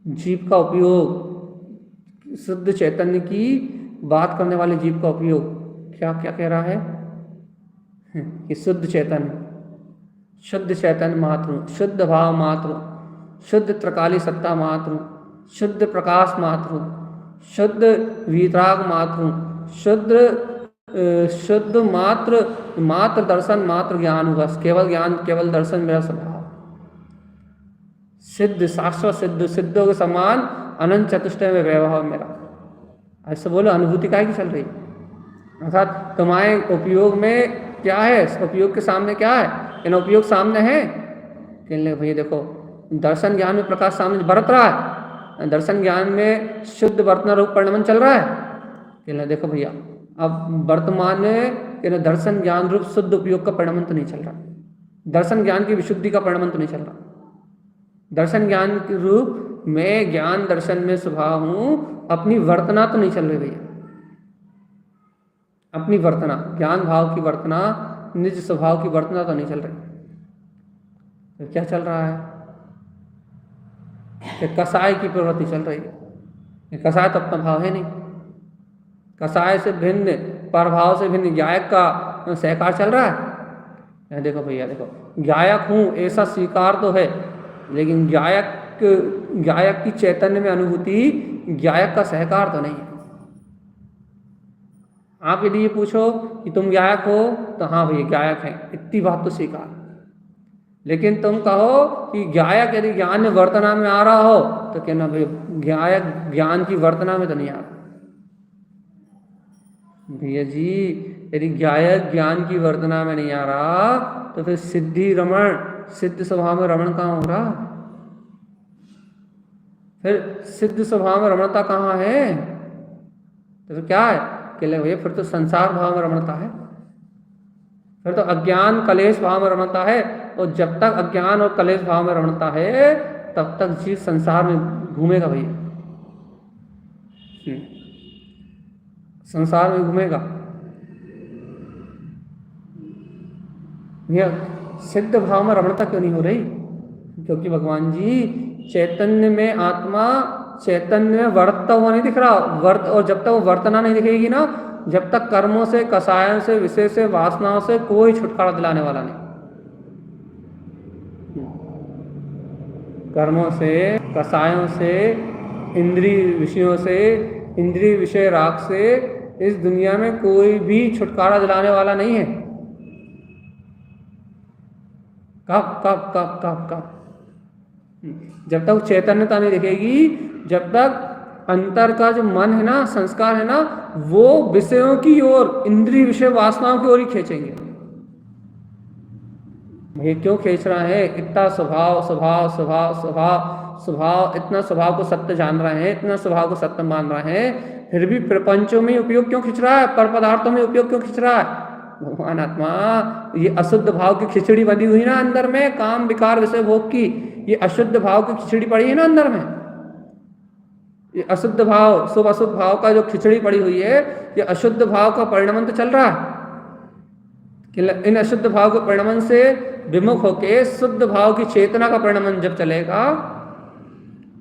जीव का उपयोग, शुद्ध चैतन्य की बात करने वाले जीव का उपयोग क्या क्या कह रहा है? कि शुद्ध चैतन्य मात्र, शुद्ध भाव मात्र, शुद्ध त्रिकाली सत्ता मात्र, शुद्ध प्रकाश मात्र, शुद्ध वीतराग मात्र, शुद्ध मात्र दर्शन, मात्र ज्ञान, बस केवल ज्ञान, केवल दर्शन मेरा स्वभाव। सिद्ध, शाश्वत सिद्ध, सिद्धों के समान अनंत चतुष्टय में वैभव मेरा। ऐसे बोलो, अनुभूति काय की चल रही? अर्थात तुम्हारे उपयोग में क्या है, उपयोग के सामने क्या है? इन उपयोग सामने है कि भैया देखो, दर्शन ज्ञान में प्रकाश सामने बरत रहा है, दर्शन ज्ञान में शुद्ध वर्तना रूप परिणमन चल रहा है कि देखो भैया, अब वर्तमान में दर्शन ज्ञान रूप शुद्ध उपयोग का परिणमन तो नहीं चल रहा, दर्शन ज्ञान की विशुद्धि का परिणमन तो नहीं चल रहा। दर्शन ज्ञान के रूप में ज्ञान दर्शन में स्वभाव हूँ, अपनी वर्तना तो नहीं चल रही भैया, अपनी वर्तना, ज्ञान भाव की वर्तना, निज स्वभाव की वर्तना तो नहीं चल रही। तो क्या चल रहा है? कि कसाय की प्रवृत्ति चल रही है। कसाय तो अपना भाव है नहीं, कसाय से भिन्न, परभाव से भिन्न गायक का सहकार चल रहा है। देखो भैया देखो, गायक हूँ ऐसा स्वीकार तो है, लेकिन गायक की चैतन्य में अनुभूति, गायक का सहकार तो नहीं है। आप यदि ये पूछो कि तुम गायक हो, तो हाँ भैया गायक हैं, इतनी बात तो स्वीकार। लेकिन तुम कहो कि गायक यदि ज्ञान में वर्तना में आ रहा हो, तो कहना भैया गायक ज्ञान की वर्तना में तो नहीं आ रहा। भैया जी, यदि गायक ज्ञान की वर्तना में नहीं आ रहा, तो फिर सिद्धि रमण, सिद्ध स्वभाव में रमण कहाँ हो रहा? फिर सिद्ध स्वभाव में रमणता कहाँ है? तो फिर क्या है? कहले भैया फिर तो संसार भाव में रमणता है, फिर तो अज्ञान कलेश भाव में रमणता है। और जब तक अज्ञान और कलेश भाव में रमणता है, तब तक जीव संसार में घूमेगा भैया, संसार में घूमेगा। भैया सिद्ध भाव में रमणता क्यों नहीं हो रही? क्योंकि भगवान जी चैतन्य में आत्मा चैतन्य में वर्तता हुआ नहीं दिख रहा, वर्त, और जब तक वो वर्तना नहीं दिखेगी ना, जब तक कर्मों से, कसायों से, विषय से, वासनाओं से कोई छुटकारा दिलाने वाला नहीं। कर्मों से, कसायों से, इंद्रिय विषयों से, इंद्रिय विषय राग से इस दुनिया में कोई भी छुटकारा दिलाने वाला नहीं है। कब कब कब कब कब? जब तक चैतन्यता नहीं दिखेगी, जब तक अंतर का जो मन है ना, संस्कार है ना, वो विषयों की ओर, इंद्रिय विषय वासनाओं की ओर ही खींचेंगे। ये क्यों खींच रहा है? इतना स्वभाव स्वभाव स्वभाव स्वभाव स्वभाव, इतना स्वभाव को सत्य जान रहे हैं, इतना स्वभाव को सत्य मान रहे हैं, फिर भी प्रपंचों में उपयोग क्यों खींच रहा है? पर पदार्थों में उपयोग क्यों खींच रहा है? भगवान आत्मा, ये अशुद्ध भाव की खिचड़ी बनी हुई ना अंदर में, काम विकार विषय भोग की, ये अशुद्ध भाव की खिचड़ी पड़ी है ना अंदर में। ये अशुद्ध भाव, शुभ अशुद्ध भाव का जो खिचड़ी पड़ी हुई है, ये अशुद्ध भाव का परिणमन तो चल रहा है। इन अशुद्ध भाव के परिणमन से विमुख होके शुद्ध भाव की चेतना का परिणमन जब चलेगा,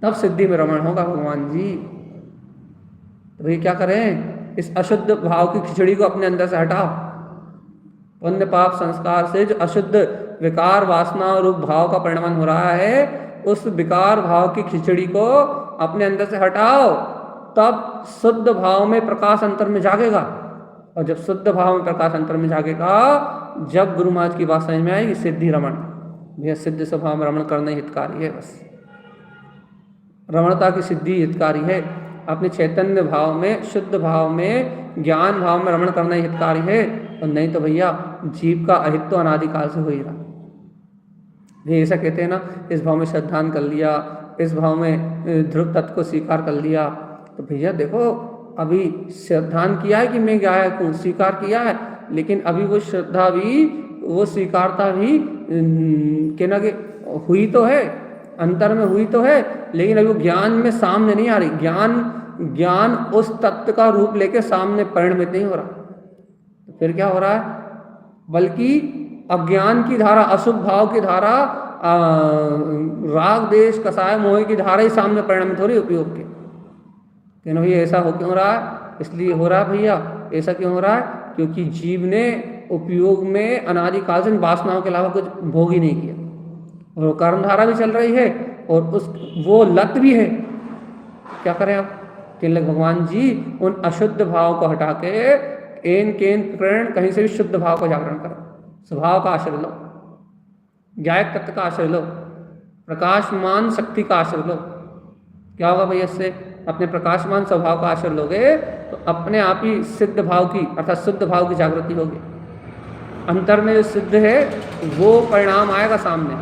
तब सिद्धि में रमण होगा भगवान जी। तो ये क्या करें? इस अशुद्ध भाव की खिचड़ी को अपने अंदर से हटाओ। पुण्य पाप संस्कार से जो अशुद्ध विकार वासना रूप भाव का परिणमन हो रहा है, उस विकार भाव की खिचड़ी को अपने अंदर से हटाओ, तब शुद्ध भाव में प्रकाश अंतर में जागेगा। और जब शुद्ध भाव में प्रकाश अंतर में जागेगा, जब गुरु महाराज की बात समझ में आएगी, सिद्धि रमण, यह सिद्ध स्वभाव में रमण करना हितकारी है। बस रमणता की सिद्धि हितकारी है। अपने चैतन्य भाव में, शुद्ध भाव में, ज्ञान भाव में रमण करना हितकारी है। और नहीं तो भैया जीव का अहित तो अनादिकाल से हो ही रहा। ये ऐसा कहते हैं ना, इस भाव में श्रद्धान कर लिया, इस भाव में ध्रुव तत्व को स्वीकार कर लिया, तो भैया देखो अभी श्रद्धान किया है कि मैं गायक हूँ, स्वीकार किया है, लेकिन अभी वो श्रद्धा भी, वो स्वीकारता भी कहना कि हुई तो है, अंतर में हुई तो है, लेकिन अभी वो ज्ञान में सामने नहीं आ रही। ज्ञान उस तत्व का रूप लेके सामने परिणमित नहीं हो रहा। तो फिर क्या हो रहा है? बल्कि अज्ञान की धारा, अशुभ भाव की धारा, राग देश कसाय मोह की धारा ही सामने परिणमित हो रही उपयोग के। कहना भैया ऐसा हो क्यों रहा है? इसलिए हो रहा है भैया, ऐसा क्यों हो रहा है? क्योंकि जीव ने उपयोग में अनादिकाल से वासनाओं के अलावा कुछ भोग ही नहीं किया, और कर्मधारा भी चल रही है, और वो लत भी है। क्या करें आप? कि भगवान जी उन अशुद्ध भाव को हटा के एन केन प्रकरण कहीं से भी शुद्ध भाव को जागरण करो। स्वभाव का आश्रय लो, गायक तत्व का आश्रय लो, प्रकाशमान शक्ति का आश्रय लो। क्या होगा भैया इससे? अपने प्रकाशमान स्वभाव का आश्रय लोगे तो अपने आप ही सिद्ध भाव की, अर्थात शुद्ध भाव की जागृति होगी। अंतर में जो सिद्ध है वो परिणाम आएगा सामने,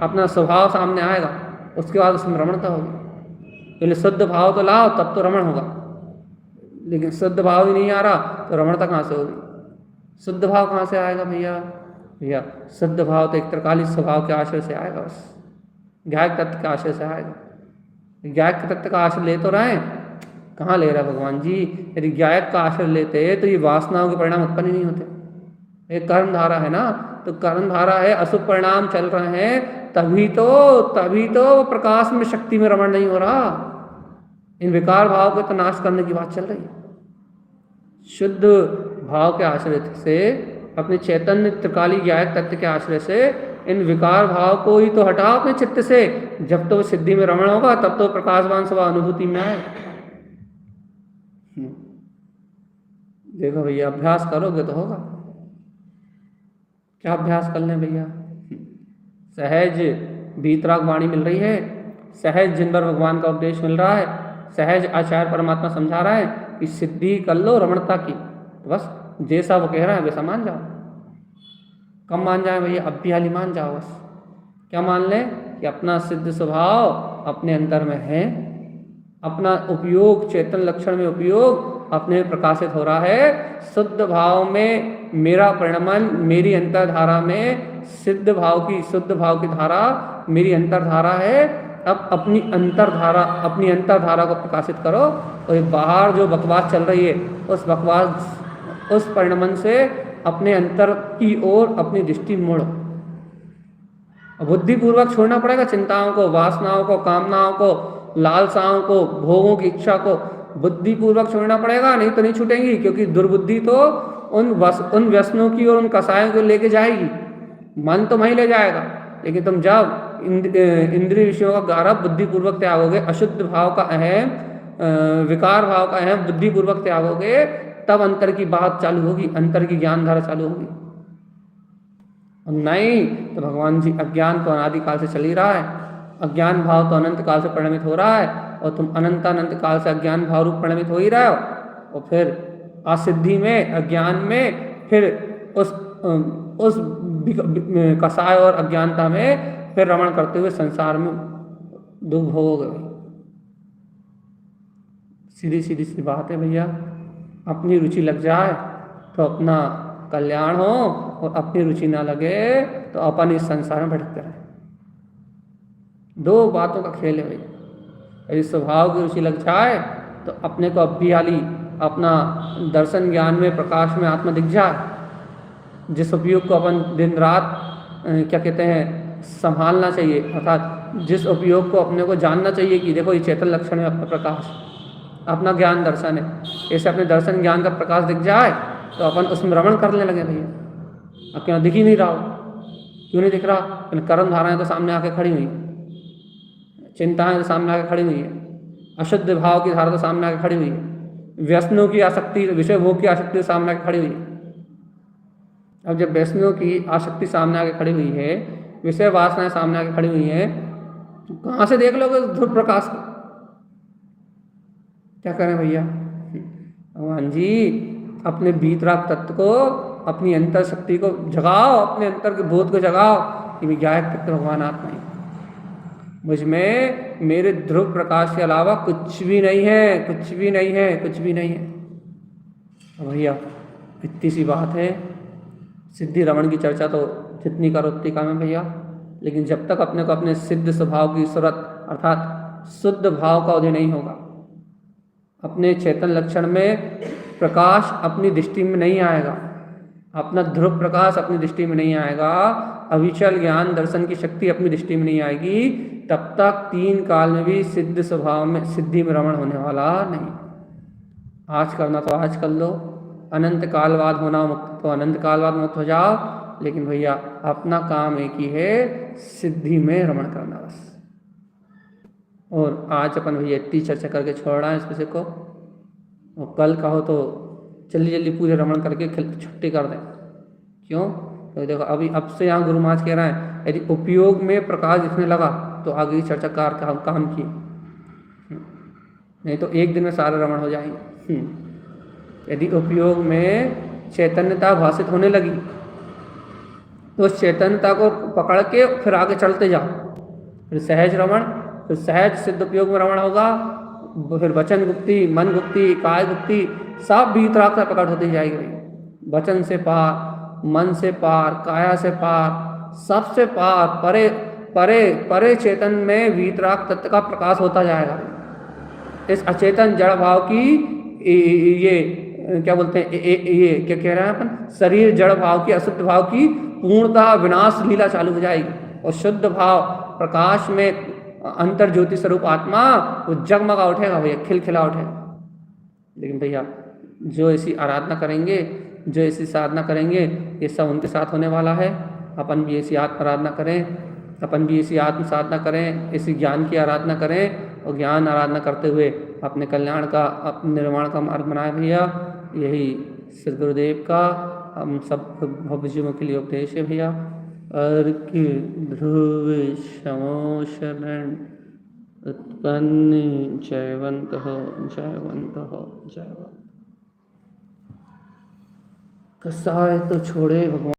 अपना स्वभाव सामने आएगा, उसके बाद उसमें रमणता होगी। पहले शुद्ध भाव तो लाओ, तब तो रमण होगा। लेकिन शुद्ध भाव ही नहीं आ रहा तो रमणता कहाँ से होगी? शुद्ध भाव कहाँ से आएगा भैया? भैया शुद्ध भाव तो एक त्रिकाली स्वभाव के आश्रय से आएगा, बस गायक तत्व के आश्रय से आएगा। गायक तत्व का आश्रय ले तो रहे हैं, कहाँ ले रहा है भगवान जी? यदि गायक का आश्रय लेते तो ये वासनाओं के परिणाम उत्पन्न ही नहीं होते। एक कर्म धारा है ना, तो कर्म धारा है, अशुभ परिणाम चल रहे हैं, तभी तो प्रकाश में शक्ति में रमण नहीं हो रहा। इन विकार भाव को तो नाश करने की बात चल रही है। शुद्ध भाव के आश्रय से, अपने चैतन्य त्रिकाली गायक तत्व के आश्रय से इन विकार भाव को ही तो हटाओ अपने चित्त से। जब तो सिद्धि में रमण होगा, तब तो प्रकाशवान स्वभाव अनुभूति में आए। देखो भैया, अभ्यास करोगे तो होगा। क्या अभ्यास कर लें भैया? सहज भीतराग वाणी मिल रही है, सहज जिन पर भगवान का उपदेश मिल रहा है, सहज आचार्य परमात्मा समझा रहा है कि सिद्धि कर लो रमणता की, तो बस जैसा वो कह रहा है वैसा मान जाओ। कम मान जाए भैया? अब भी हाली मान जाओ। बस क्या मान लें? कि अपना सिद्ध स्वभाव अपने अंतर में है, अपना उपयोग, चेतन लक्षण में उपयोग अपने प्रकाशित हो रहा है। शुद्ध भाव में मेरा परिणमन, मेरी अंतरधारा में सिद्ध भाव की, शुद्ध भाव की धारा मेरी अंतरधारा है। अब अपनी अंतरधारा को प्रकाशित करो, और ये बाहर जो बकवास चल रही है, उस बकवास, उस परिणमन से अपने अंतर की ओर अपनी दृष्टि मोड़ो। बुद्धिपूर्वक छोड़ना पड़ेगा चिंताओं को, वासनाओं को, कामनाओं को, लालसाओं को, भोगों की इच्छा को बुद्धिपूर्वक छोड़ना पड़ेगा, नहीं तो नहीं छूटेंगी, क्योंकि दुर्बुद्धि तो उन व्यसनों की और उन कसायों को लेके जाएगी। मन तो वहीं ले जाएगा, लेकिन तुम जब इंद्रिय विषयों का गारव बुद्धिपूर्वक त्यागोगे, अशुद्ध भाव का अहम, विकार भाव का अहम बुद्धिपूर्वक त्यागोगे, तब अंतर की बात चालू होगी, अंतर की ज्ञान धारा चालू होगी। नहीं तो भगवान जी, अज्ञान तो अनादिकाल से चल ही रहा है, अज्ञान भाव तो अनंत काल से परिणमित हो रहा है, और तुम अनंत काल से अज्ञान भाव रूप परिणमित हो ही रहे हो, और फिर असिद्धि में, अज्ञान में, फिर उस कसाय और अज्ञानता में फिर रमण करते हुए संसार में दुख भोगोगे। सीधी सीधी सी बात है भैया, अपनी रुचि लग जाए तो अपना कल्याण हो, और अपनी रुचि ना लगे तो अपन इस संसार में भटकते रहे। दो बातों का खेल है भैया। यदि स्वभाव की रुचि लग जाए तो अपने को अभियाली, अपना दर्शन ज्ञान में, प्रकाश में आत्मा दिख जाए, जिस उपयोग को अपन दिन रात क्या कहते हैं संभालना चाहिए, अर्थात जिस उपयोग को अपने को जानना चाहिए कि देखो ये चेतन लक्षण है अपना प्रकाश, अपना ज्ञान दर्शन है, ऐसे अपने दर्शन ज्ञान का प्रकाश दिख जाए तो अपन उसमें रमण करने लगे भैया। अब क्यों दिख ही नहीं रहा हो, क्यों नहीं दिख रहा? कर्म धाराएं तो सामने आके खड़ी हुई, चिंताएं तो सामने आके खड़ी हुई है, अशुद्ध भाव की धारा तो सामने आके खड़ी हुई है, व्यसनों की आसक्ति, विषय भोग की आसक्ति सामने आके खड़ी हुई है। अब जब व्यसनों की आसक्ति सामने आके खड़ी हुई है, विषय वासनाएं सामने आके खड़ी हुई है, तो कहाँ से देख लोगे ध्रुव प्रकाश को? क्या करें भैया? भगवान जी, अपने भीतराग तत्व को, अपनी अंतर शक्ति को जगाओ, अपने अंतर के बोध को जगाओ कि मैं गायक तत्व भगवान आत्मा ही, मुझ में मेरे ध्रुव प्रकाश के अलावा कुछ भी नहीं है, कुछ भी नहीं है, कुछ भी नहीं है। भैया इतनी सी बात है, सिद्धि रमण की चर्चा तो जितनी करो उतनी कम है भैया, लेकिन जब तक अपने को अपने सिद्ध स्वभाव की सूरत अर्थात शुद्ध भाव का उदय नहीं होगा, अपने चेतन लक्षण में प्रकाश अपनी दृष्टि में नहीं आएगा, अपना ध्रुव प्रकाश अपनी दृष्टि में नहीं आएगा, अविचल ज्ञान दर्शन की शक्ति अपनी दृष्टि में नहीं आएगी, तब तक तीन काल में भी सिद्ध स्वभाव में, सिद्धि में रमण होने वाला नहीं। आज करना तो आज कर लो, अनंत काल बाद होना मुक्त तो अनंत काल बाद मुक्त हो जाओ, लेकिन भैया अपना काम एक ही है, सिद्धि में रमण करना बस। और आज अपन भैया इतनी चर्चा करके छोड़ रहा है इस विषय को, और कल कहो तो जल्दी जल्दी पूरे रमण करके छुट्टी कर दें। क्यों? तो देखो अभी अब से यहाँ गुरु महाराज कह रहे हैं, यदि उपयोग में प्रकाश दिखने लगा तो आगे की चर्चा काम की, नहीं तो एक दिन में सारे रमण हो जाएंगे। यदि उपयोग में चैतन्यता भाषित होने लगी तो उस चैतन्यता को पकड़ के फिर आगे चलते जाओ, फिर सहज रमण, फिर सहज सिद्ध उपयोग में रमण होगा, फिर वचन गुप्ति, मन गुप्ति, काय गुप्ति सब भीतराग से प्रकट होती जाएगी। वचन से पार, मन से पार, काया से पार, सबसे पार, परे परे परे चेतन में वीतराग तत्व का प्रकाश होता जाएगा। इस अचेतन जड़ भाव की ये क्या बोलते हैं, ये क्या कह रहे हैं अपन, शरीर जड़ भाव की, अशुद्ध भाव की पूर्णतः विनाश लीला चालू हो जाएगी, और शुद्ध भाव प्रकाश में अंतर ज्योति स्वरूप आत्मा वो जगमगा उठेगा भैया, खिलखिला उठेगा। लेकिन भैया जो ऐसी आराधना करेंगे, जो ऐसी साधना करेंगे, ये सब उनके साथ होने वाला है। अपन भी ऐसी आत्म आराधना करें, अपन भी ऐसी आत्म साधना करें, ऐसी ज्ञान की आराधना करें, और ज्ञान आराधना करते हुए अपने कल्याण का, अपने निर्माण का मार्ग बनाए भैया। यही श्री गुरुदेव का हम सब भव्य जीवों के लिए उपदेश है भैया। अर्घ्य ध्रुव शमो शरण उत्पन्न जयवंत हो, जयवंत हो, जयवंत। कसाय तो छोड़े भगवान।